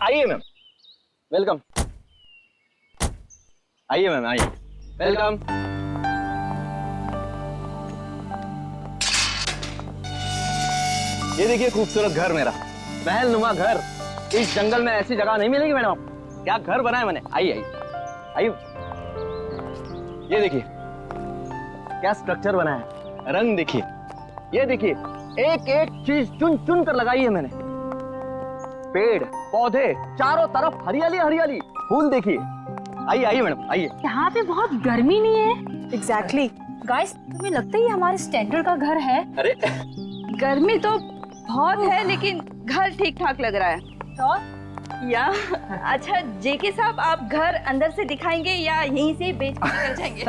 आइए ma'am, welcome. आइए ma'am, आइए, वेलकम। ये देखिए खूबसूरत घर मेरा, महल नुमा घर। इस जंगल में ऐसी जगह नहीं मिलेगी मैडम। क्या घर बनाया मैंने। आइए आइए आइए, ये देखिए क्या स्ट्रक्चर बनाया है, रंग देखिए, ये देखिए एक एक चीज चुन चुन कर लगाई है मैंने। पेड़ पौधे चारों तरफ हरियाली हरियाली, फूल देखिए। आइए आइए मैडम, आइए। यहाँ पे बहुत गर्मी नहीं है? एग्जैक्टली। गाइस, तुम्हें लगता है ये हमारे स्टैंडर्ड का घर है? अरे गर्मी तो बहुत है लेकिन घर ठीक ठाक लग रहा है। तो या अच्छा जेके साहब, आप घर अंदर से दिखाएंगे या यहीं से बेच के निकल जाएंगे?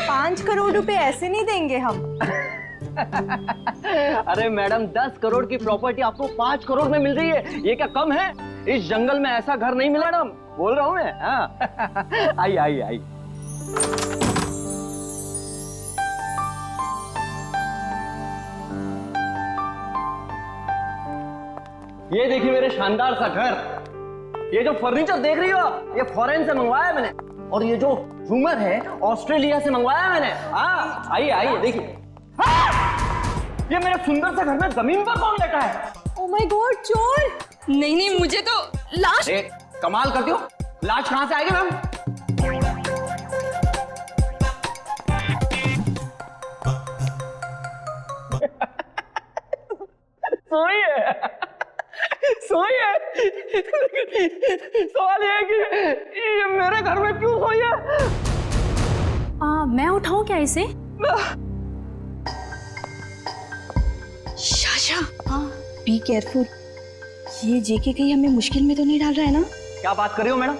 5 करोड़ रुपए ऐसे नहीं देंगे हम। अरे मैडम, 10 करोड़ की प्रॉपर्टी आपको 5 करोड़ में मिल रही है, ये क्या कम है? इस जंगल में ऐसा घर नहीं मिला मैडम, बोल रहा हूँ मैं। हाँ। आइए आइए आइए। ये देखिए मेरे शानदार सा घर। ये जो फर्नीचर देख रही हो आप, ये फॉरेन से मंगवाया है मैंने। और ये जो झूमर है ऑस्ट्रेलिया से मंगवाया है मैंने। हाँ आइए आइए देखिए। ये मेरे सुंदर से घर में जमीन पर कौन लेटा है? ओह माय गॉड, चोर! नहीं नहीं, मुझे तो लाश। कमाल करती हो, लाश कहां से आएगी मैम? सोइए सोइए। सवाल ये है कि ये मेरे घर में क्यों सोई है? मैं उठाऊं क्या इसे? Sasha, be careful. ये जेके कहीं हमें मुश्किल में तो नहीं डाल रहा है ना? क्या बात कर रही हो मैडम?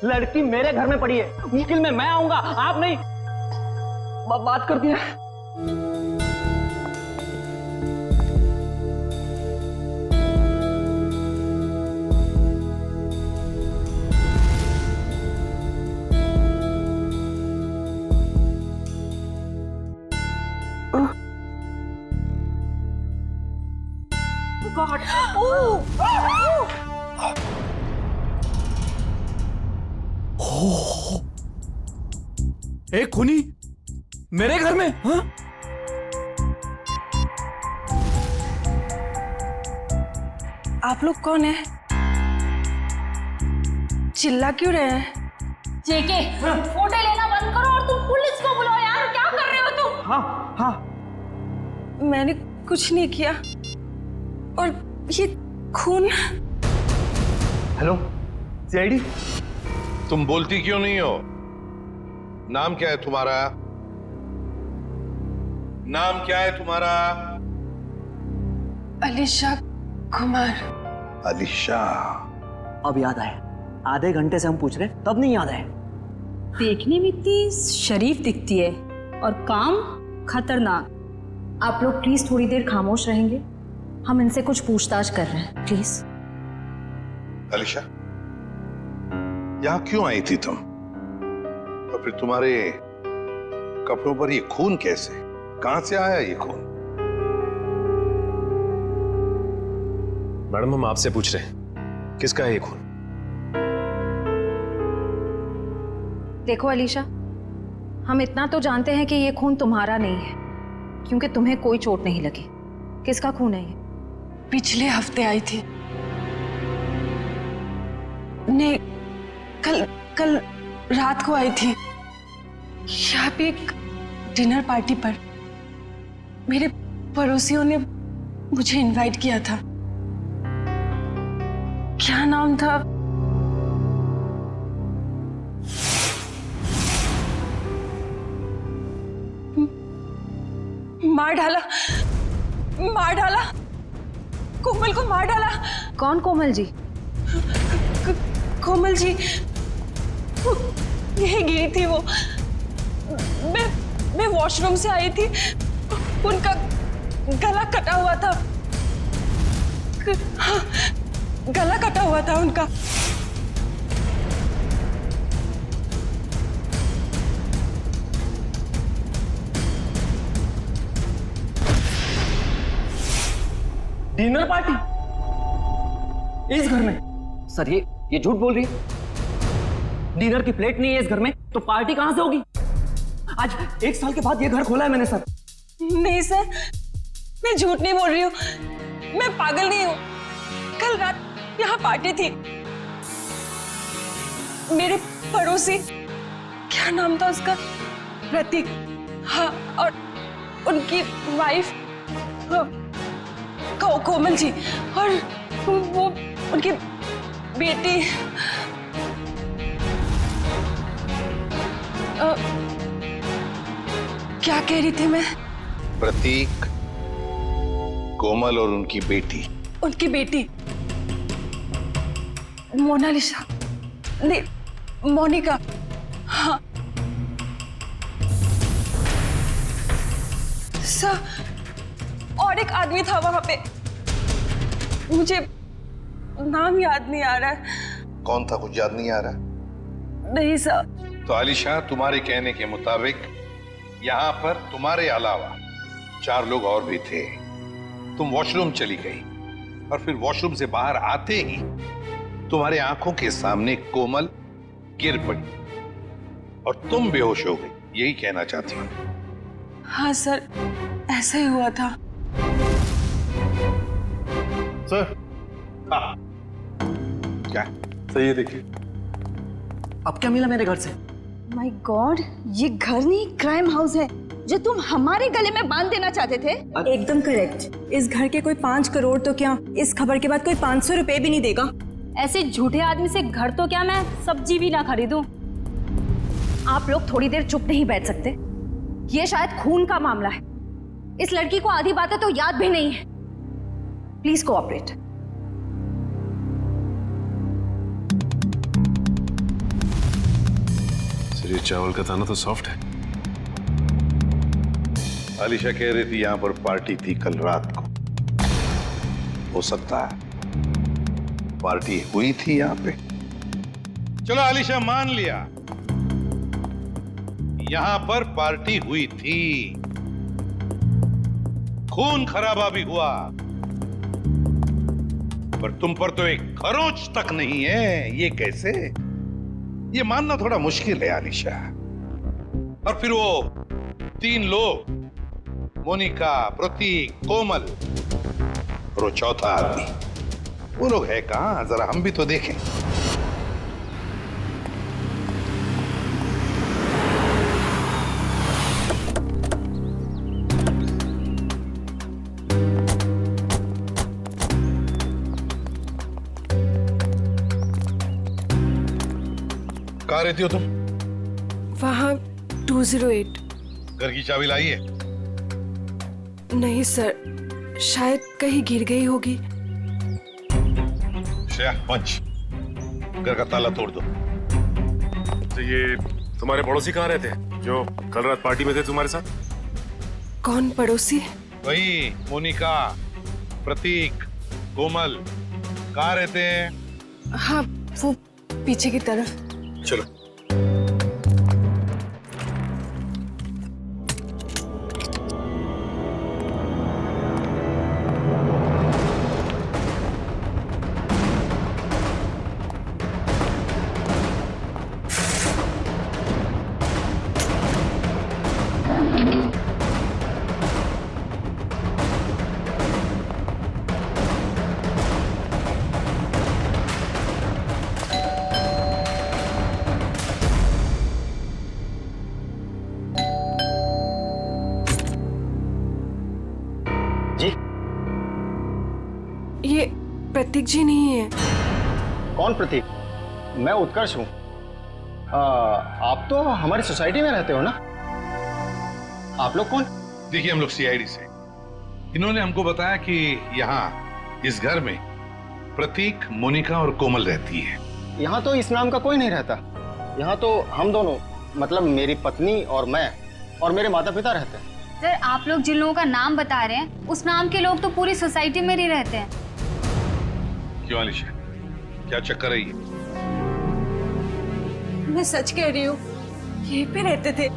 लड़की मेरे घर में पड़ी है, मुश्किल में मैं आऊंगा, आप नहीं। बात करती है। गॉड! एक खूनी मेरे घर में? हाँ? आप लोग कौन है? चिल्ला क्यों रहे हैं? जेके, फोटो लेना बंद करो और तुम पुलिस को बुलाओ यार। क्या कर रहे हो तुम? हाँ हाँ, मैंने कुछ नहीं किया। और ये खून। Hello CID. तुम बोलती क्यों नहीं हो? नाम क्या है तुम्हारा? नाम क्या है तुम्हारा? अलीशा कुमार। अलीशा। अब याद आया, आधे घंटे से हम पूछ रहे तब नहीं याद आया। देखने में इतनी शरीफ दिखती है और काम खतरनाक। आप लोग प्लीज थोड़ी देर खामोश रहेंगे, हम इनसे कुछ पूछताछ कर रहे हैं, प्लीज। अलीशा, यहां क्यों आई थी तुम? और फिर तुम्हारे कपड़ों पर ये खून कैसे? कहां से आया ये खून? मैडम, हम आपसे पूछ रहे हैं, किसका है ये खून? देखो अलीशा, हम इतना तो जानते हैं कि ये खून तुम्हारा नहीं है, क्योंकि तुम्हें कोई चोट नहीं लगी। किसका खून है ये? पिछले हफ्ते आई थी। नहीं, कल रात को आई थी। यहाँ पे एक डिनर पार्टी पर मेरे पड़ोसियों ने मुझे इनवाइट किया था। क्या नाम था? मार डाला। कोमल को मार डाला। कौन कोमल जी? कोमल जी यही गिरी थी वो। मैं वॉशरूम से आई थी, उनका गला कटा हुआ था। हाँ, गला कटा हुआ था उनका। डिनर पार्टी इस घर में? सर ये झूठ बोल रही है। डिनर की प्लेट नहीं है इस घर में तो पार्टी कहां से होगी? आज 1 साल के बाद ये घर खोला है मैंने सर। नहीं सर, मैं झूठ नहीं बोल रही हूँ, मैं पागल नहीं हूँ। कल रात यहाँ पार्टी थी। मेरे पड़ोसी, क्या नाम था उसका, प्रतीक, हाँ, और उनकी वाइफ कोमल जी, और वो उनकी बेटी क्या कह रही थी मैं? प्रतीक, कोमल और उनकी बेटी मोनालिसा, नहीं, मोनिका, हाँ। सर, और एक आदमी था वहां पे, मुझे नाम याद नहीं आ रहा है। कौन था, कुछ याद नहीं आ रहा? नहीं सर। तो आलिशा, तुम्हारे कहने के मुताबिक यहाँ पर तुम्हारे अलावा 4 लोग और भी थे। तुम वॉशरूम चली गई और फिर वॉशरूम से बाहर आते ही तुम्हारे आंखों के सामने कोमल गिर पड़ी और तुम बेहोश हो गई, यही कहना चाहती हूँ? हाँ सर, ऐसा ही हुआ था। सर, हाँ, क्या सही है? देखिए, अब क्या मिला मेरे घर से? माय गॉड, ये घर नहीं क्राइम हाउस है जो तुम हमारे गले में बांध देना चाहते थे। एकदम करेक्ट। इस घर के कोई 5 करोड़ तो क्या, इस खबर के बाद कोई 500 रुपए भी नहीं देगा। ऐसे झूठे आदमी से घर तो क्या मैं सब्जी भी ना खरीदूं। आप लोग थोड़ी देर चुप नहीं बैठ सकते? ये शायद खून का मामला है। इस लड़की को आधी बातें तो याद भी नहीं है। Please cooperate. सर, ये चावल का दाना तो सॉफ्ट है। आलिशा कह रही थी यहाँ पर पार्टी थी कल रात को। हो सकता है पार्टी हुई थी यहाँ पे। चलो आलिशा, मान लिया यहाँ पर पार्टी हुई थी, खून खराबा भी हुआ, पर तुम पर तो एक खरोंच तक नहीं है। ये कैसे? ये मानना थोड़ा मुश्किल है आलिशा। और फिर वो 3 लोग, मोनिका, प्रतीक, कोमल और वो चौथा आदमी, वो लोग है कहां? जरा हम भी तो देखें। कहाँ रहती हो तुम? वहाँ 208। घर की चाबी लाई है? नहीं सर, शायद कहीं गिर गई होगी। श्रेया, पंच, घर का ताला तोड़ दो। तो ये तुम्हारे पड़ोसी कहाँ रहते हैं जो कल रात पार्टी में थे तुम्हारे साथ? कौन पड़ोसी? वही मोनिका, प्रतीक, कोमल, कहाँ रहते हैं? हाँ, वो पीछे की तरफ। चलो। ये प्रतीक जी नहीं है। कौन प्रतीक? मैं उत्कर्ष हूँ। आप तो हमारी सोसाइटी में रहते हो ना? आप लोग कौन? देखिए, हम लोग सीआईडी से। इन्होंने हमको बताया कि यहाँ इस घर में प्रतीक, मोनिका और कोमल रहती है। यहाँ तो इस नाम का कोई नहीं रहता। यहाँ तो हम दोनों, मतलब मेरी पत्नी और मैं और मेरे माता पिता रहते हैं। सर, आप लोग जिन लोगों का नाम बता रहे हैं उस नाम के लोग तो पूरी सोसाइटी में ही रहते हैं। क्यों आलिशा, क्या चक्कर है ये? मैं सच कह रही हूँ, यहीं पे रहते थे।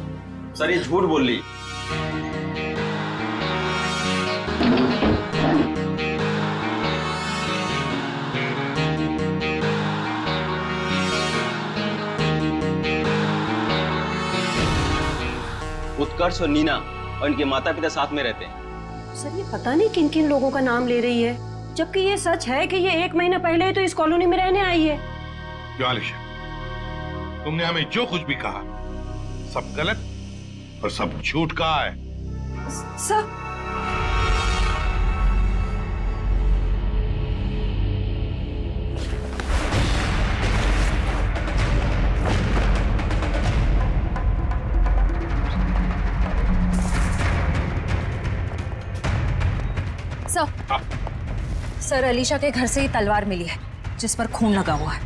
सर, ये झूठ बोल रही। उत्कर्ष और नीना और इनके माता पिता साथ में रहते हैं। सर ये पता नहीं किन किन लोगों का नाम ले रही है, जबकि ये सच है कि ये 1 महीना पहले ही तो इस कॉलोनी में रहने आई है। क्यों आलिशा, तुमने हमें जो कुछ भी कहा सब गलत और सब झूठ कहा है। सर सर अलीशा के घर से ही तलवार मिली है जिस पर खून लगा हुआ है,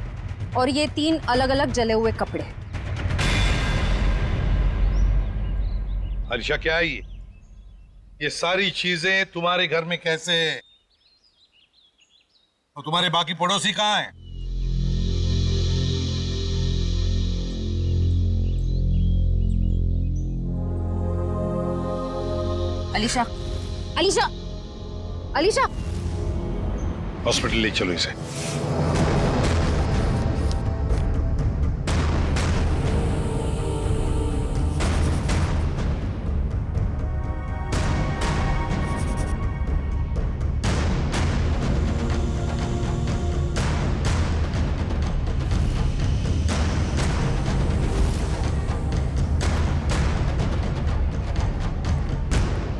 और ये 3 अलग अलग जले हुए कपड़े। आलिशा क्या है ये सारी चीजें तुम्हारे घर में कैसे? तो तुम्हारे बाकी पड़ोसी कहाँ हैं? अलीशा, अलीशा, अलीशा! हॉस्पिटल ले चलो इसे।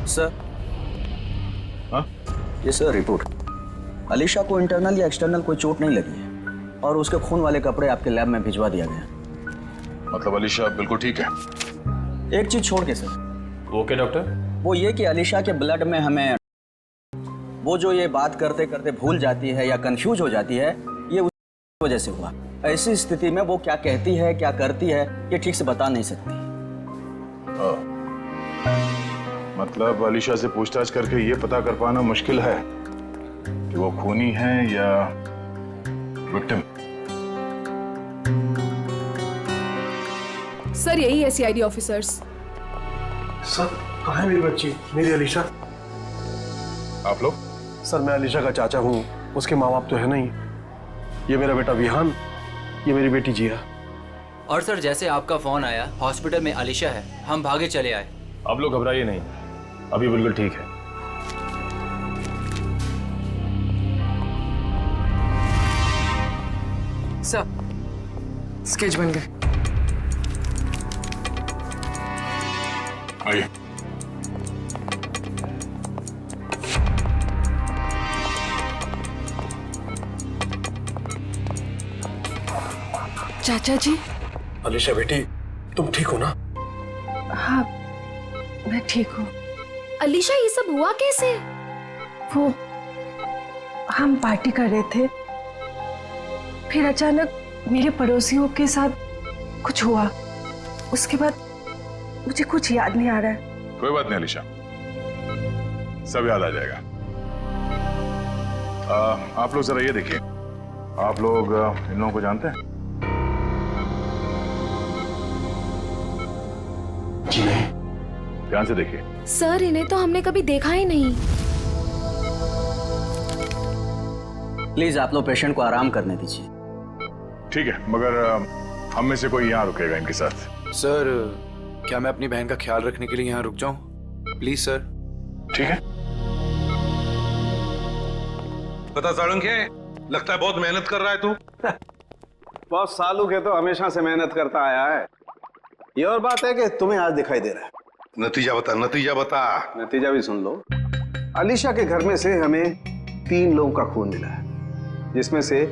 सर। हाँ? ये सर रिपोर्ट। अलीशा को इंटरनल या एक्सटर्नल कोई चोट नहीं लगी है और उसके खून वाले कपड़े आपके लैब में भिजवा दिया गया। मतलब अलीशा बिल्कुल ठीक है? एक चीज छोड़ के सर। Okay doctor. वो ये कि अलीशा के ब्लड में हमें वो जो ये बात करते करते भूल जाती है या कंफ्यूज हो जाती है, ये उस वजह से हुआ। ऐसी स्थिति में वो क्या कहती है क्या करती है ये ठीक से बता नहीं सकती। मतलब अलीशा से पूछताछ करके ये पता कर पाना मुश्किल है कि वो खूनी है या विक्टिम। सर यही है सीआईडी ऑफिसर्स। सर कहाँ है मेरी बच्ची, मेरी अलीशा? आप लोग? सर मैं अलीशा का चाचा हूँ, उसके माँ बाप तो है नहीं। ये मेरा बेटा विहान, ये मेरी बेटी जिया। और सर जैसे आपका फोन आया हॉस्पिटल में अलीशा है, हम भागे चले आए। आप लोग घबराइए नहीं, अभी बिल्कुल ठीक है। सर स्केच बन गए। आइए। चाचा जी। अलीशा बेटी तुम ठीक हो ना? हाँ मैं ठीक हूँ। अलीशा ये सब हुआ कैसे? वो हम पार्टी कर रहे थे, फिर अचानक मेरे पड़ोसियों के साथ कुछ हुआ। उसके बाद मुझे कुछ याद नहीं आ रहा है। कोई बात नहीं अलीशा, सब याद आ जाएगा। आप लोग जरा ये देखिए, आप लोग इन लोगों को जानते हैं? जी नहीं। ध्यान से देखिए। सर इन्हें तो हमने कभी देखा ही नहीं। प्लीज आप लोग पेशेंट को आराम करने दीजिए। ठीक है, मगर हम में से कोई यहाँ रुकेगा इनके साथ? सर क्या मैं अपनी बहन का ख्याल रखने के लिए यहाँ रुक जाऊं? Please sir. ठीक है। पता साळुंखे, लगता है बहुत मेहनत कर रहा है तू। बहुत सालू के तो हमेशा से मेहनत करता आया है। ये और बात है कि तुम्हें आज दिखाई दे रहा है। नतीजा बता, नतीजा बता। नतीजा भी सुन लो। अलीशा के घर में से हमें 3 लोगों का खून मिला है, जिसमें से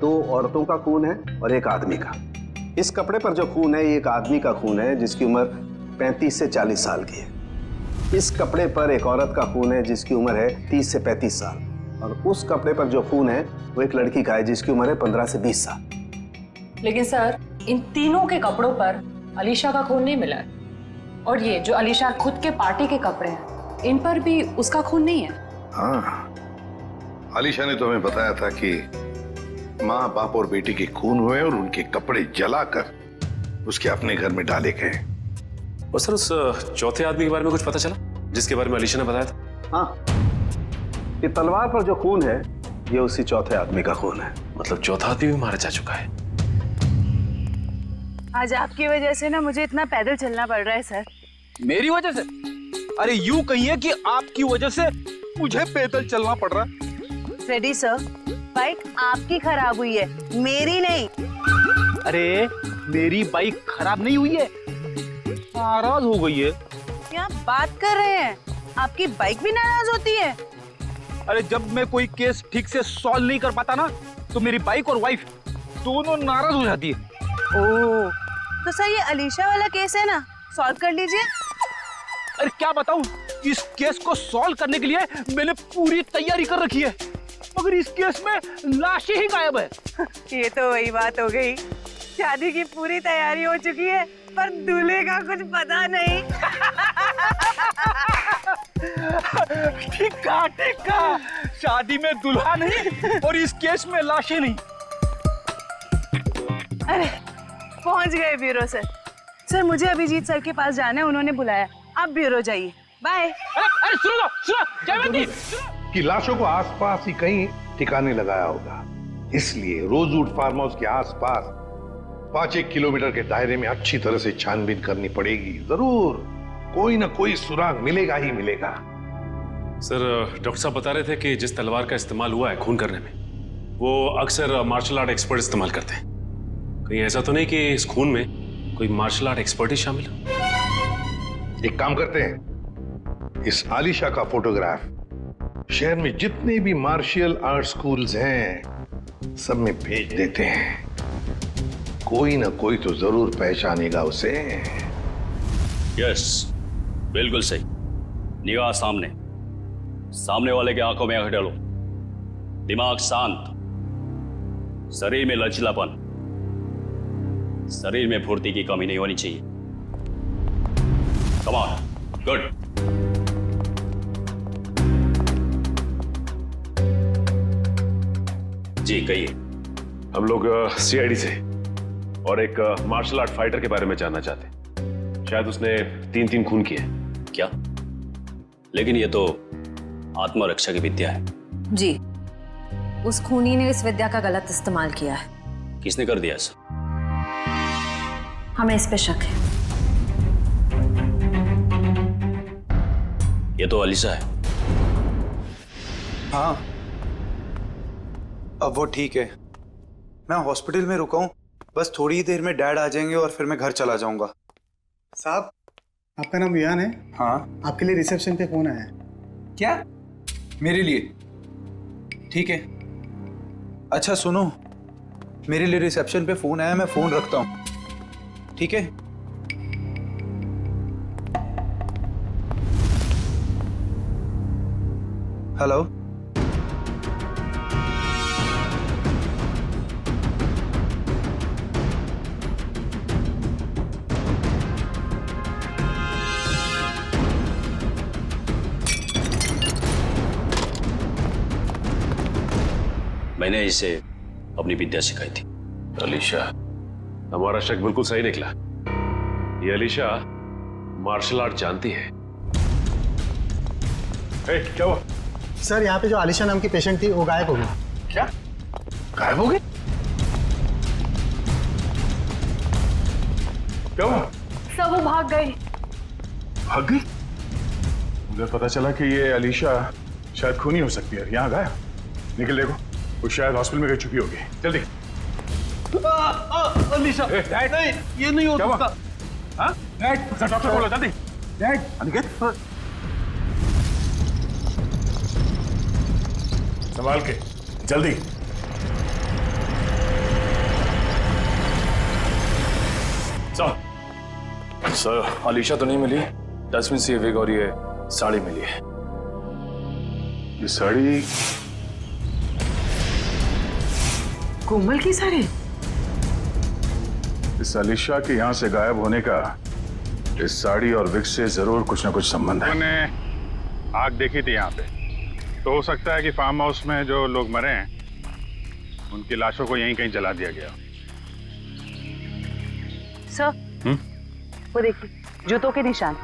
2 औरतों का खून है और 1 आदमी का। इस कपड़े पर जो खून है ये एक आदमी का खून है जिसकी उम्र 35 से 40 साल की है। इस कपड़े पर एक औरत का खून है जिसकी उम्र है 30 से 35 साल, और उस कपड़े पर जो खून है वो एक लड़की का है जिसकी उम्र है 15 से 20 साल। लेकिन सर इन तीनों के कपड़ों पर अलीशा का खून नहीं मिला है, और ये जो अलीशा खुद के पार्टी के कपड़े हैं इन पर भी उसका खून नहीं है। हाँ, अलीशा ने तो हमें बताया था कि माँ बाप और बेटी के खून हुए और उनके कपड़े जलाकर उसके अपने घर में डाले गए। और सर उस चौथे आदमी के बारे में कुछ पता चला जिसके बारे में अलीशा ने बताया था? हाँ, ये तलवार पर जो खून है ये उसी चौथे आदमी का खून है। मतलब चौथा आदमी भी मारा जा चुका है। आज आपकी वजह से ना मुझे इतना पैदल चलना पड़ रहा है सर। मेरी वजह से? अरे यूं कहिए कि आपकी वजह से मुझे पैदल चलना पड़ रहा है। फ्रेडी सर, बाइक आपकी खराब हुई है, मेरी नहीं। अरे मेरी बाइक खराब नहीं हुई है, नाराज हो गई है। क्या बात कर रहे हैं? आपकी बाइक भी नाराज होती है? अरे जब मैं कोई केस ठीक से सॉल्व नहीं कर पाता ना, तो मेरी बाइक और वाइफ दोनों नाराज हो जाती है। ओह, तो सर ये अलीशा वाला केस है ना, सॉल्व कर लीजिए। अरे क्या बताऊं, इस केस को सॉल्व करने के लिए मैंने पूरी तैयारी कर रखी है, मगर इस केस में लाशें ही गायब है। ये तो वही बात हो गई, शादी की पूरी तैयारी हो चुकी है पर दूल्हे का कुछ पता नहीं। ठीक कहा, शादी में दुल्हा नहीं और इस केस में लाशें नहीं। अरे पहुंच गए ब्यूरो सर। सर मुझे अभिजीत सर के पास जाना है, उन्होंने बुलाया। आप ब्यूरो जाइए, बाय। अरे सुनो क्या बात थी? कि लाशों को आसपास ही कहीं ठिकाने लगाया होगा, इसलिए रोजवुड फार्म हाउस के आसपास 5-1 किलोमीटर के दायरे में अच्छी तरह से छानबीन करनी पड़ेगी। जरूर कोई ना कोई सुराग मिलेगा ही मिलेगा। सर, डॉक्टर साहब बता रहे थे कि जिस तलवार का इस्तेमाल हुआ है खून करने में, वो अक्सर मार्शल आर्ट एक्सपर्ट इस्तेमाल करते हैं। कहीं ऐसा तो नहीं कि इस खून में कोई मार्शल आर्ट एक्सपर्ट ही शामिल हो? एक काम करते हैं, इस आलिशा का फोटोग्राफ शहर में जितने भी मार्शल आर्ट स्कूल्स हैं सब में भेज देते हैं। कोई ना कोई तो जरूर पहचानेगा उसे। यस, बिल्कुल सही। निगाह सामने, सामने वाले के आंखों में आंख डालो, दिमाग शांत, शरीर में लचीलापन, शरीर में फुर्ती की कमी नहीं होनी चाहिए। Come on, good. जी कहिए। हम लोग सीआईडी से और एक मार्शल आर्ट फाइटर के बारे में जानना चाहते हैं। शायद उसने 3 खून किए। क्या? लेकिन ये तो आत्मरक्षा की विद्या है। जी, उस खूनी ने इस विद्या का गलत इस्तेमाल किया है। किसने कर दिया ऐसा? हमें इस पे शक है। ये तो अलीशा है। हाँ, अब वो ठीक है। मैं हॉस्पिटल में रुका हूँ, बस थोड़ी ही देर में डैड आ जाएंगे और फिर मैं घर चला जाऊंगा। साहब, आपका नाम विहान है? हाँ। आपके लिए रिसेप्शन पे फोन आया है। क्या? मेरे लिए? ठीक है। अच्छा सुनो, मेरे लिए रिसेप्शन पे फोन आया, मैं फोन रखता हूँ, ठीक है? हेलो, मैंने इसे अपनी विद्या सिखाई थी। अलीशा, हमारा शक बिल्कुल सही निकला। ये अलीशा मार्शल आर्ट जानती है। क्या हुआ? सर, यहाँ पे जो आलिशा नाम की पेशेंट थी वो गायब हो गई। क्या? गायब हो गई? क्या हुआ? सब वो भाग गई। भाग गई? मुझे पता चला कि ये अलीशा शायद खूनी हो सकती है। यहाँ गायब। निकल देखो, वो शायद हॉस्पिटल में गई चुकी होगी। जल्दी। अलीशा, नहीं, ये नहीं हो सकता। हाँ? डॉक्टर बोलो जल्दी। डैड, अनिकेत, संभाल के, जल्दी। सर, अलीशा तो नहीं मिली। डस्टबिन से ये विग और ये साड़ी मिली है। ये साड़ी कोमल की साड़ी? इस अलीशा के यहाँ से गायब होने का इस साड़ी और विग से जरूर कुछ ना कुछ संबंध है। मैंने आग देखी थी यहाँ पे, तो हो सकता है कि फार्म हाउस में जो लोग मरे हैं उनकी लाशों को यहीं कहीं जला दिया गया। सर, वो देखिए, जूतों के निशान।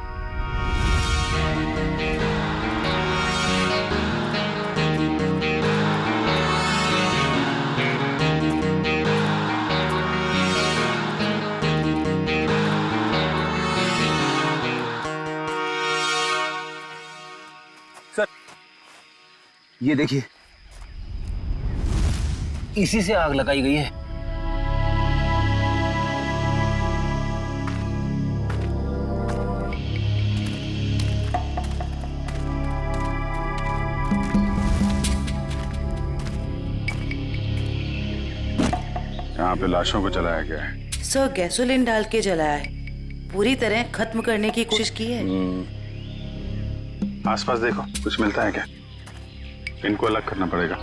ये देखिए, इसी से आग लगाई गई है। यहाँ पे लाशों को जलाया गया है। सर गैसोलीन डाल के जलाया है, पूरी तरह खत्म करने की कोशिश की है। आसपास देखो, कुछ मिलता है क्या? इनको अलग करना पड़ेगा।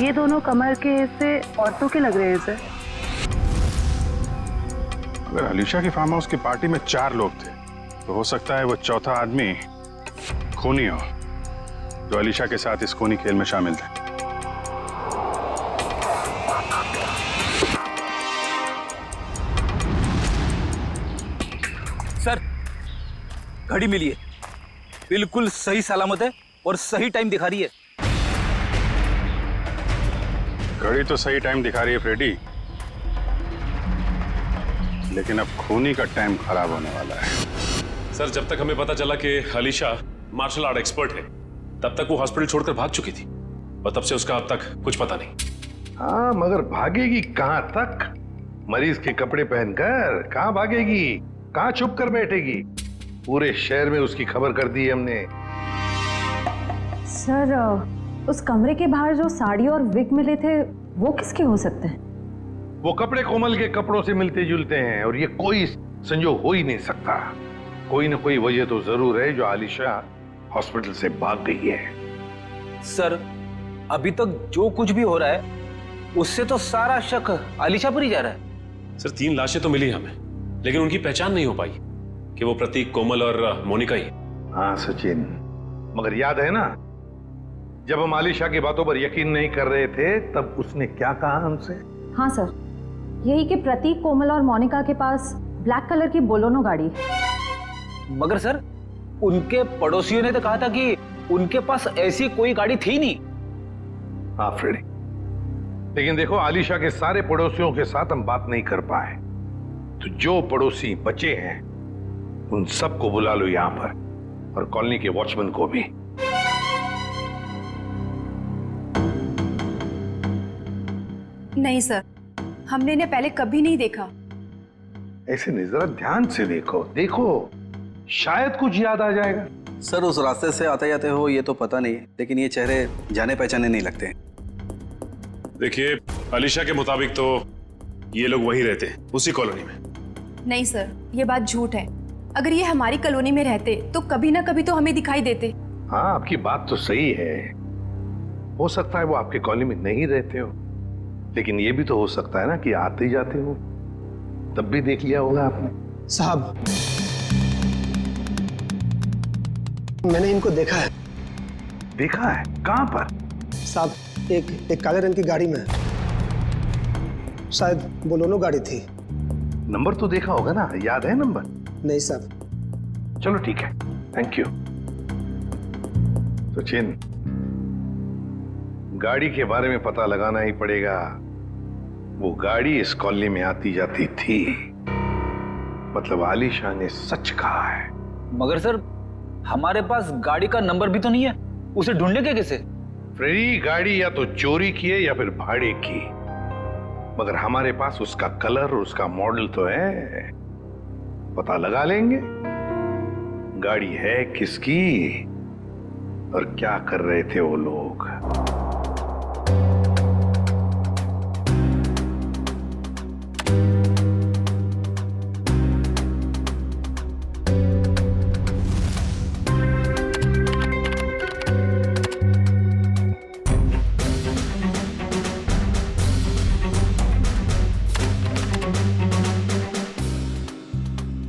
ये दोनों कमर के हिस्से औरतों के लग रहे हैं सर। अगर अलीशा की फार्म हाउस की पार्टी में 4 लोग थे तो हो सकता है वो चौथा आदमी खूनी हो, जो अलीशा के साथ इस खूनी खेल में शामिल थे। सर, घड़ी मिली है, बिल्कुल सही सलामत है और सही टाइम दिखा रही है। घड़ी तो सही टाइम दिखा रही है फ्रेडी, लेकिन अब खूनी का टाइम खराब होने वाला है। सर, जब तक हमें पता चला कि अलीशा मार्शल आर्ट एक्सपर्ट है, तब तक वो हॉस्पिटल छोड़कर भाग चुकी थी और तब से उसका अब तक कुछ पता नहीं। हाँ, मगर भागेगी कहां तक? मरीज के कपड़े पहनकर कहां भागेगी? कहां छुप कर बैठेगी? पूरे शहर में उसकी खबर कर दी है हमने। सर, उस कमरे के बाहर जो साड़ी और विग मिले थे वो किसके हो सकते हैं? वो कपड़े कोमल के कपड़ों से मिलते जुलते हैं और ये कोई संजोग हो ही नहीं सकता। कोई ना कोई वजह तो जरूर है जो आलिशा हॉस्पिटल से भाग गई है। सर, अभी तक जो कुछ भी हो रहा है उससे तो सारा शक आलिशा पर ही जा रहा है। सर, 3 लाशें तो मिली हमें, लेकिन उनकी पहचान नहीं हो पाई कि वो प्रतीक, कोमल और मोनिका ही। हाँ सचिन, मगर याद है ना, जब हम आलिशा की बातों पर यकीन नहीं कर रहे थे तब उसने क्या कहा हमसे? हाँ सर, यही कि प्रतीक, कोमल और मोनिका के पास ब्लैक कलर की बोलोनो गाड़ी है। मगर सर, उनके पड़ोसियों ने तो कहा था कि उनके पास ऐसी कोई गाड़ी थी नहीं। हाँ फ्रेडी, लेकिन देखो, आलिशा के सारे पड़ोसियों के साथ हम बात नहीं कर पाए, तो जो पड़ोसी बचे हैं उन सबको बुला लो यहां पर, और कॉलोनी के वॉचमैन को भी। नहीं सर, हमने इन्हें पहले कभी नहीं देखा। ऐसे नहीं, जरा ध्यान से देखो, देखो शायद कुछ याद आ जाएगा। सर, उस रास्ते से आते जाते हो ये तो पता नहीं, लेकिन ये चेहरे जाने पहचाने नहीं लगते। देखिए, अलीशा के मुताबिक तो ये लोग वहीं रहते हैं, उसी कॉलोनी में। नहीं सर, ये बात झूठ है। अगर ये हमारी कॉलोनी में रहते तो कभी ना कभी तो हमें दिखाई देते। हाँ, आपकी बात तो सही है, हो सकता है वो आपके कॉलोनी में नहीं रहते हो, लेकिन ये भी तो हो सकता है ना कि आते जाते हो, तब भी देख लिया होगा आपने। साहब, मैंने इनको देखा है। देखा है? कहां पर? साहब, एक काले रंग की गाड़ी में, शायद बोलोनो गाड़ी थी। नंबर तो देखा होगा ना, याद है नंबर? नहीं साहब। चलो ठीक है, थैंक यू। सचिन, गाड़ी के बारे में पता लगाना ही पड़ेगा। वो गाड़ी इस कॉलोनी में आती जाती थी, मतलब आलिशा ने सच कहा है। मगर सर, हमारे पास गाड़ी का नंबर भी तो नहीं है, उसे ढूंढने के कैसे? फ्रेडी, गाड़ी या तो चोरी की है या फिर भाड़े की, मगर हमारे पास उसका कलर और उसका मॉडल तो है, पता लगा लेंगे गाड़ी है किसकी और क्या कर रहे थे वो लोग।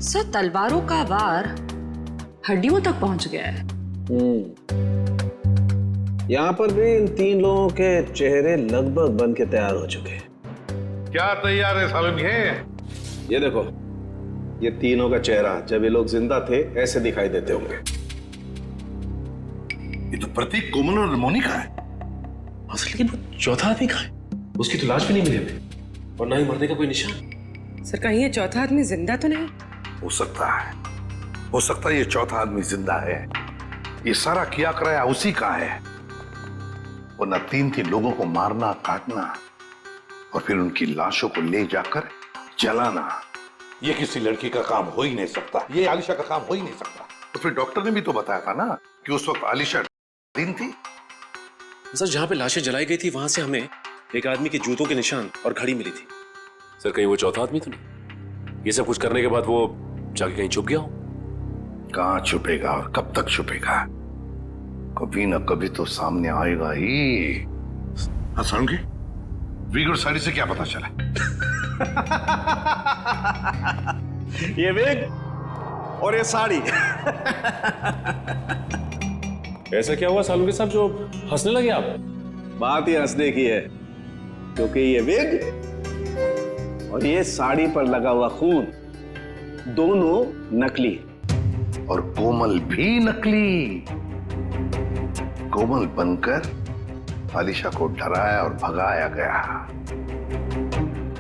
सर, तलवारों का वार हड्डियों तक पहुंच गया है। यहाँ पर भी इन 3 लोगों के चेहरे लगभग बन के तैयार हो चुके हैं। क्या तैयार है साहब? ये देखो, ये तीनों का चेहरा जब ये लोग जिंदा थे ऐसे दिखाई देते होंगे। ये तो प्रतीक, कोमल और मोनिका है। लेकिन वो चौथा आदमी कहाँ है? उसकी तो लाश भी नहीं मिली हमें, और ना ही मरने का कोई निशान। सर, कहीं ये चौथा आदमी जिंदा तो नहीं? हो सकता है, हो सकता है ये चौथा आदमी जिंदा है। ये सारा किया कराया उसी का है। वरना 3 लोगों को मारना, काटना और फिर उनकी लाशों को ले जाकर जलाना, ये किसी लड़की का काम हो ही नहीं सकता। ये आलिशा का काम हो ही नहीं सकता। तो फिर डॉक्टर ने भी तो बताया था ना कि उस वक्त आलिशा दिन थी। सर, जहां पे लाशें जलाई गई थी वहां से हमें एक आदमी के जूतों के निशान और घड़ी मिली थी। सर, कहीं वो चौथा आदमी तो नहीं? ये सब कुछ करने के बाद वो जाके कहीं छुप गया हो? कहां छुपेगा और कब तक छुपेगा? कभी ना कभी तो सामने आएगा ही। हाँ सुनोगे, वीगुर साड़ी से क्या पता चला? ये विग और ये साड़ी। ऐसा क्या हुआ सालुंके साहब जो हंसने लगे आप? बात ही हंसने की है, क्योंकि ये विग और ये साड़ी पर लगा हुआ खून दोनों नकली और कोमल भी नकली। कोमल बनकर आलिशा को डराया और भगाया गया।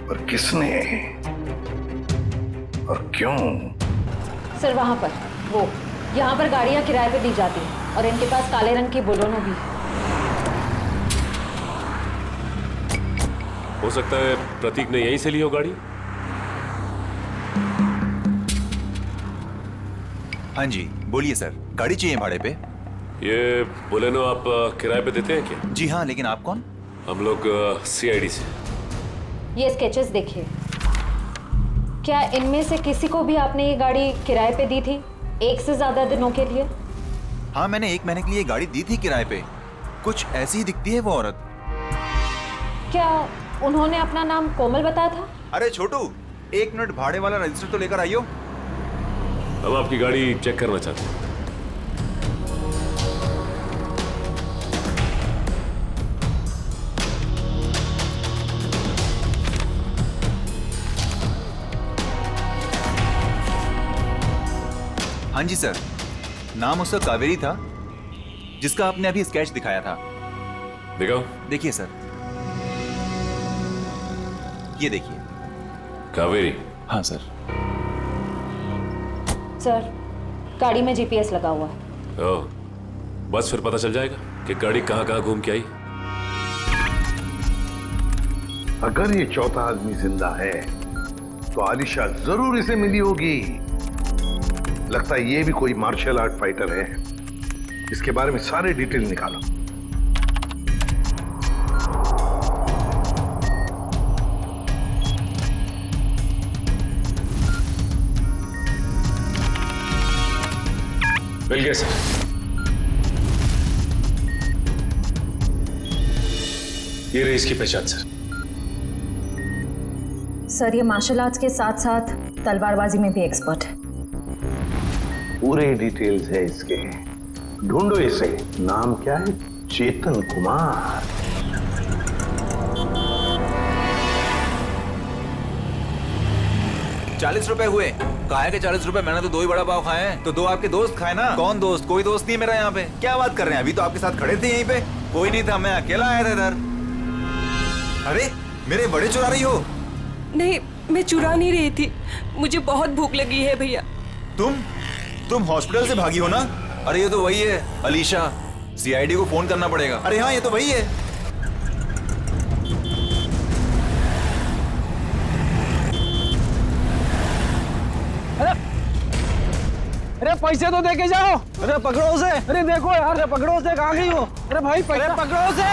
पर किसने और क्यों? सर वहां पर वो यहाँ पर गाड़ियां किराए पे दी जाती हैं और इनके पास काले रंग की बोलोनो भी। हो सकता है प्रतीक ने यहीं से ली हो गाड़ी। हाँ जी बोलिए सर, गाड़ी चाहिए भाड़े पे? ये बोलेनो आप किराए पे देते हैं क्या? जी हाँ, लेकिन आप कौन? हम लोग CID से। ये स्केचेस देखिए, क्या इनमें से किसी को भी आपने ये गाड़ी किराए पे दी थी 1 से ज्यादा दिनों के लिए? हाँ, मैंने 1 महीने के लिए गाड़ी दी थी किराए पे। कुछ ऐसी ही दिखती है वो औरत। क्या उन्होंने अपना नाम कोमल बताया था? अरे छोटू, 1 मिनट भाड़े वाला रजिस्टर तो लेकर आइयो। हम आपकी गाड़ी चेक करना चाहते हैं। हाँ जी सर, नाम उसका कावेरी था, जिसका आपने अभी स्केच दिखाया था। दिखाओ। देखिए सर, ये देखिए। कावेरी? हाँ सर। सर, गाड़ी में GPS लगा हुआ है। ओह, बस फिर पता चल जाएगा कि गाड़ी कहाँ कहाँ घूम के आई। अगर ये चौथा आदमी जिंदा है तो आलिशा जरूर इसे मिली होगी। लगता है ये भी कोई मार्शल आर्ट फाइटर है। इसके बारे में सारे डिटेल निकालो। मिल गया सर। ये रही इसकी पहचान सर। सर, ये मार्शल आर्ट्स के साथ साथ तलवारबाजी में भी एक्सपर्ट है। पूरे डिटेल्स है इसके, ढूंढो इसे। नाम क्या है? चेतन कुमार। ₹40 हुए। काहे के 40 रुपए? मैंने तो 2 ही बड़ा पाव खाए हैं। तो 2 आपके दोस्त खाए ना। कौन दोस्त? कोई दोस्त नहीं मेरा यहाँ पे। क्या बात कर रहे हैं? अभी तो आपके साथ खड़े थे यहीं पे। कोई नहीं था, मैं अकेला आया था इधर। अरे मेरे बड़े चुरा रही हो? नहीं, मैं चुरा नहीं रही थी, मुझे बहुत भूख लगी है भैया। तुम हॉस्पिटल से भागी हो ना? अरे ये तो वही है अलीशा। CID को फोन करना पड़ेगा। अरे हाँ, ये तो वही है। अरे पैसे तो दे के जाओ। अरे पकड़ो उसे। अरे देखो यार, अरे पकड़ो उसे। कहाँ गई हो? अरे भाई पैसे पकड़ो उसे।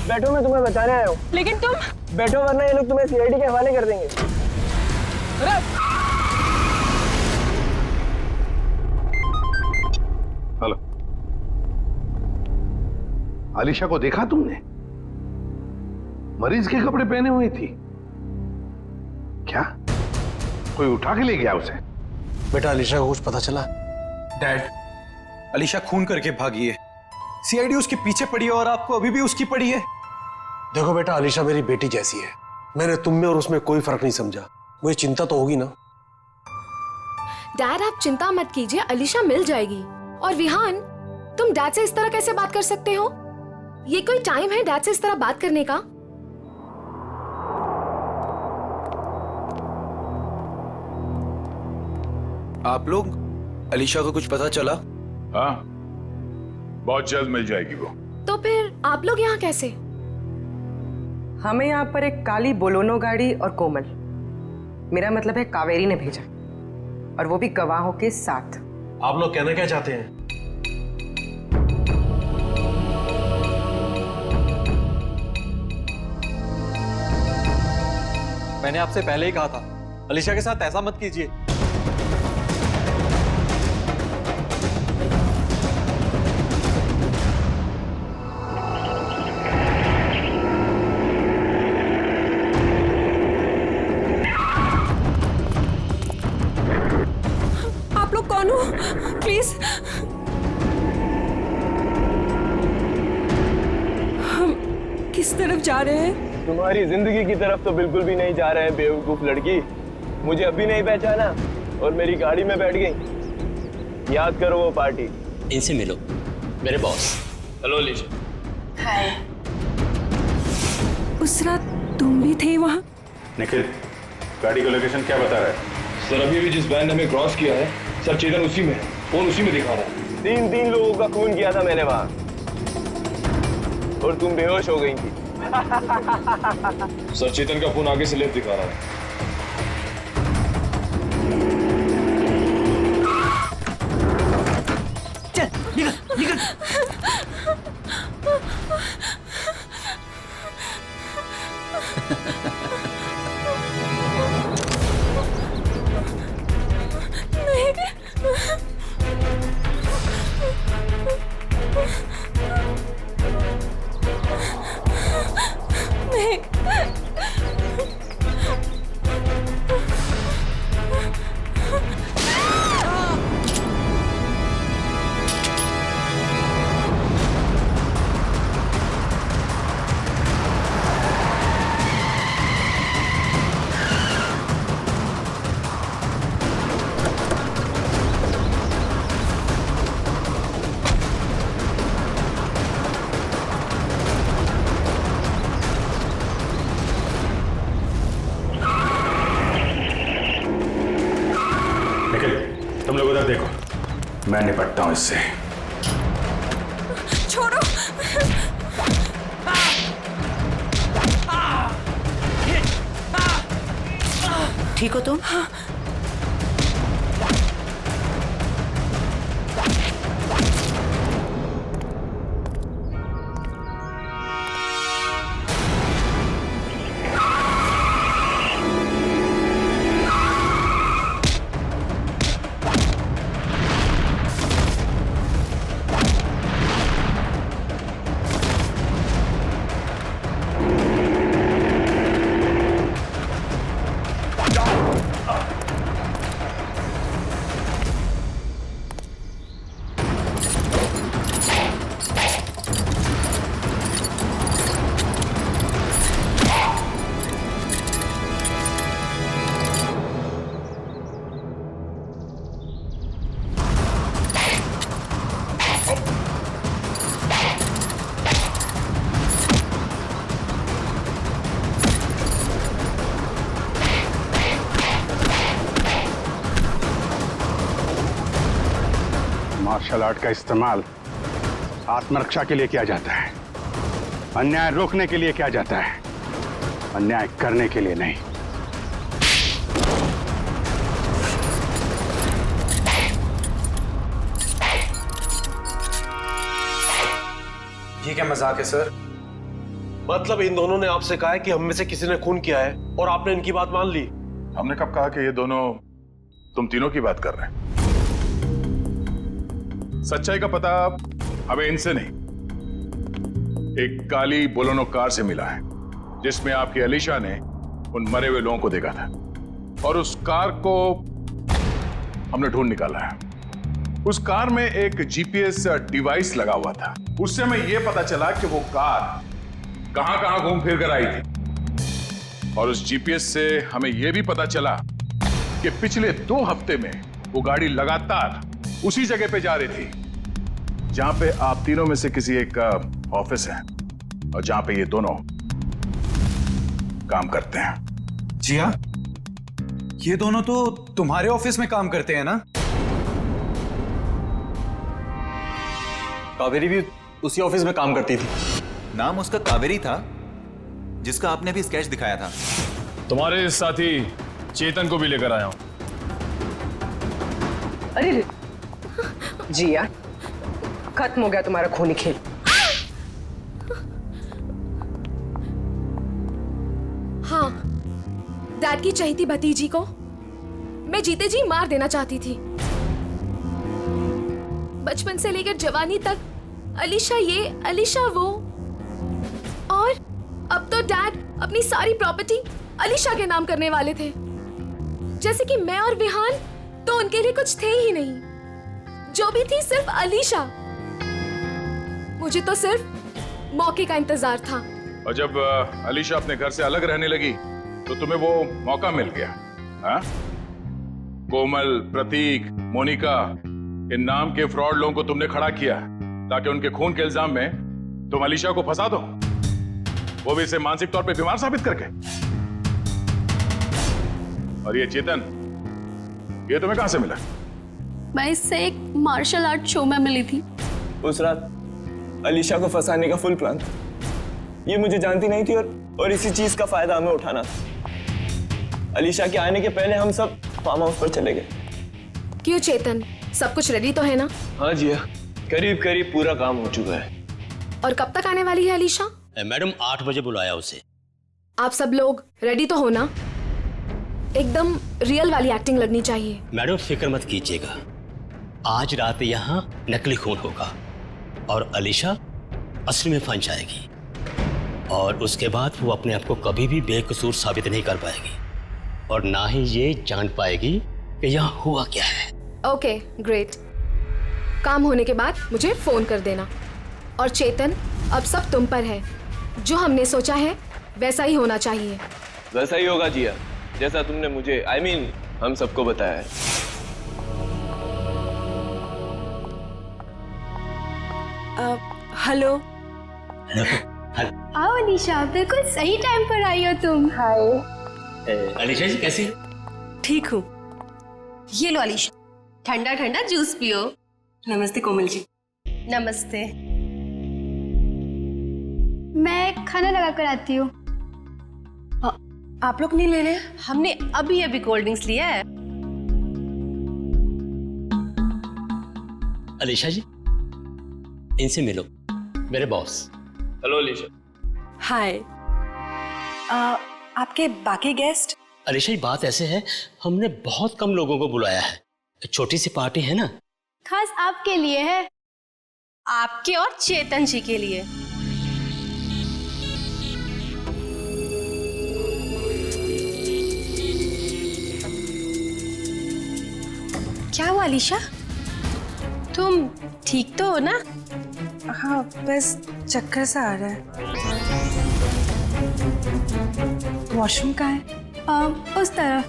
बैठो, मैं तुम्हें बचाने आया हूँ। लेकिन तुम बैठो, वरना ये लोग तुम्हें CID के हवाले कर देंगे। हेलो, आलिशा को देखा तुमने? मरीज के कपड़े पहने हुई थी। क्या कोई उठा के ले गया उसे? बेटा, अलीशा को कुछ पता चला? डैड, अलीशा खून करके भागी है। CID उसके पीछे पड़ी है और आपको अभी भी उसकी पड़ी है। देखो बेटा, अलीशा मेरी बेटी जैसी है। मैंने तुम में और उसमें कोई फर्क नहीं समझा। मुझे चिंता तो होगी ना। डैड, आप चिंता मत कीजिए, अलीशा मिल जाएगी। और विहान, तुम डैड से इस तरह कैसे बात कर सकते हो? ये कोई टाइम है डैड से इस तरह बात करने का? आप लोग अलीशा को कुछ पता चला? हाँ, बहुत जल्द मिल जाएगी वो। तो फिर आप लोग यहाँ कैसे? हमें यहाँ पर एक काली बोलोनो गाड़ी और कोमल, मेरा मतलब है कावेरी ने भेजा, और वो भी गवाहों के साथ। आप लोग कहना क्या चाहते हैं? मैंने आपसे पहले ही कहा था, अलीशा के साथ ऐसा मत कीजिए। आप लोग कौन हो? प्लीज, हम किस तरफ जा रहे हैं? तुम्हारी जिंदगी की तरफ तो बिल्कुल भी नहीं जा रहे हैं बेवकूफ लड़की। मुझे अभी नहीं पहचाना और मेरी गाड़ी में बैठ गई। याद करो वो पार्टी। इनसे मिलो, मेरे बॉस। हेलो अलीशा। हाय। उस रात तुम भी थे वहाँ? निखिल, गाड़ी का लोकेशन क्या बता रहा है? सर अभी भी जिस वैन ने हमें क्रॉस किया है, सर चेतन उसी में है, फोन उसी में दिखा रहा है। तीन लोगों का खून किया था मैंने वहाँ, और तुम बेहोश हो गई थी। सर चेतन का फोन आगे से लेफ्ट दिखा रहा है। चल निकल निकल। तुम लोग उधर देखो, मैं निपटता हूं इससे। छोड़ो। ठीक हो तुम? मार्शल आर्ट का इस्तेमाल आत्मरक्षा के लिए किया जाता है, अन्याय रोकने के लिए किया जाता है, अन्याय करने के लिए नहीं। ये क्या मजाक है सर? मतलब इन दोनों ने आपसे कहा है कि हम में से किसी ने खून किया है और आपने इनकी बात मान ली? हमने कब कहा कि ये दोनों तुम तीनों की बात कर रहे हैं? सच्चाई का पता हमें इनसे नहीं, एक काली बोलेरो कार से मिला है जिसमें आपकी अलीशा ने उन मरे हुए लोगों को देखा था, और उस कार को हमने ढूंढ निकाला है। उस कार में एक जीपीएस डिवाइस लगा हुआ था। उससे हमें यह पता चला कि वो कार कहां कहां घूम फिर कर आई थी, और उस जीपीएस से हमें यह भी पता चला कि पिछले 2 हफ्ते में वो गाड़ी लगातार उसी जगह पे जा रही थी जहां पे आप तीनों में से किसी एक का ऑफिस है और जहां पे ये दोनों काम करते हैं। जी हाँ, ये दोनों तो तुम्हारे ऑफिस में काम करते हैं ना? कावेरी भी उसी ऑफिस में काम करती थी। नाम उसका कावेरी था, जिसका आपने भी स्केच दिखाया था। तुम्हारे साथी चेतन को भी लेकर आया हूं। अरे जिया, खत्म हो गया तुम्हारा खूनी खेल। हाँ, डैड की चहेती भतीजी को मैं जीते जी मार देना चाहती थी। बचपन से लेकर जवानी तक अलीशा ये अलीशा वो, और अब तो डैड अपनी सारी प्रॉपर्टी अलीशा के नाम करने वाले थे। जैसे कि मैं और विहान तो उनके लिए कुछ थे ही नहीं, जो भी थी सिर्फ अलीशा। मुझे तो सिर्फ मौके का इंतजार था। और जब अलीशा अपने घर से अलग रहने लगी तो तुम्हें वो मौका मिल गया। हाँ? कोमल, प्रतीक, मोनिका, इन नाम के फ्रॉड लोगों को तुमने खड़ा किया ताकि उनके खून के इल्जाम में तुम अलीशा को फंसा दो, वो भी इसे मानसिक तौर पे बीमार साबित करके। और ये चेतन, ये तुम्हें कहां से मिला? मैं इससे एक मार्शल आर्ट शो में मिली थी। उस रात अलीशा को फंसाने का फुल प्लान था। ये मुझे जानती नहीं थी और इसी चीज का फायदा हमें उठाना था। अलीशा के आने के पहले हम सब फार्म हाउस पर चले गए। क्यों चेतन, सब कुछ रेडी तो है ना? हाँ जी, करीब करीब पूरा काम हो चुका है। और कब तक आने वाली है अलीशा? मैडम 8 बजे बुलाया उसे। आप सब लोग रेडी तो हो ना? एकदम रियल वाली एक्टिंग लगनी चाहिए। मैडम फिक्र मत कीजिएगा, आज रात यहाँ नकली खून होगा और अलीशा असली में फंस जाएगी, और उसके बाद वो अपने आप को कभी भी बेकसूर साबित नहीं कर पाएगी और ना ही ये जान पाएगी कि यहाँ हुआ क्या है। Okay, great. काम होने के बाद मुझे फोन कर देना। और चेतन, अब सब तुम पर है। जो हमने सोचा है वैसा ही होना चाहिए। वैसा ही होगा जिया, जैसा तुमने मुझे हम सबको बताया है। हेलो। आओ अलीशा, बिल्कुल सही टाइम पर आई हो तुम। हाय अलीशा जी, कैसी? ठीक हूँ। ये लो अलीशा, ठंडा ठंडा जूस पियो। नमस्ते कोमल जी। नमस्ते। मैं खाना लगा कर आती हूँ। आप लोग नहीं ले रहे? हमने अभी अभी कोल्ड ड्रिंक्स लिया है। अलीशा जी, इनसे मिलो, मेरे बॉस। हेलो अलीशा। हाय। आपके बाकी गेस्ट? अलीशा जी, बात ऐसे है, हमने बहुत कम लोगों को बुलाया है, छोटी सी पार्टी है ना। खास आपके लिए है। आपके और चेतन जी के लिए। क्या हुआ अलीशा? तुम ठीक तो हो ना? हाँ, बस चक्कर सा आ रहा है। वॉशरूम कहाँ है? उस तरफ।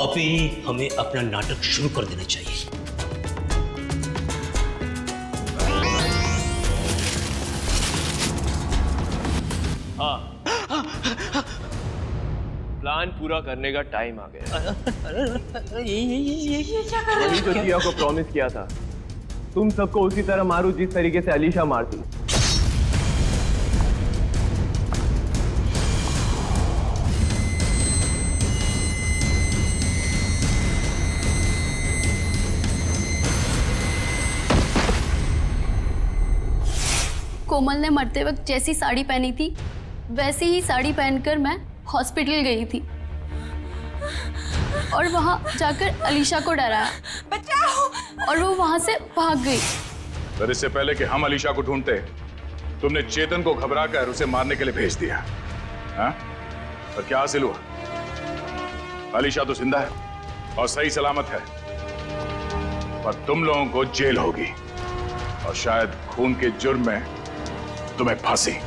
अभी हमें अपना नाटक शुरू कर देना चाहिए। हाँ, प्लान पूरा करने का टाइम आ गया। वही तो जिया को प्रॉमिस किया था, तुम सबको उसी तरह मारू जिस तरीके से अलीशा मारती। कोमल ने मरते वक्त जैसी साड़ी पहनी थी वैसी ही साड़ी पहनकर मैं हॉस्पिटल गई थी और वहां जाकर अलीशा को डराया। बचाओ! और वो वहां से भाग गई। पर इससे पहले कि हम अलीशा को ढूंढते, तुमने चेतन को घबराकर उसे मारने के लिए भेज दिया। हाँ? और क्या हासिल हुआ? अलीशा तो जिंदा है और सही सलामत है, पर तुम लोगों को जेल होगी और शायद खून के जुर्म में तुम्हें फांसी।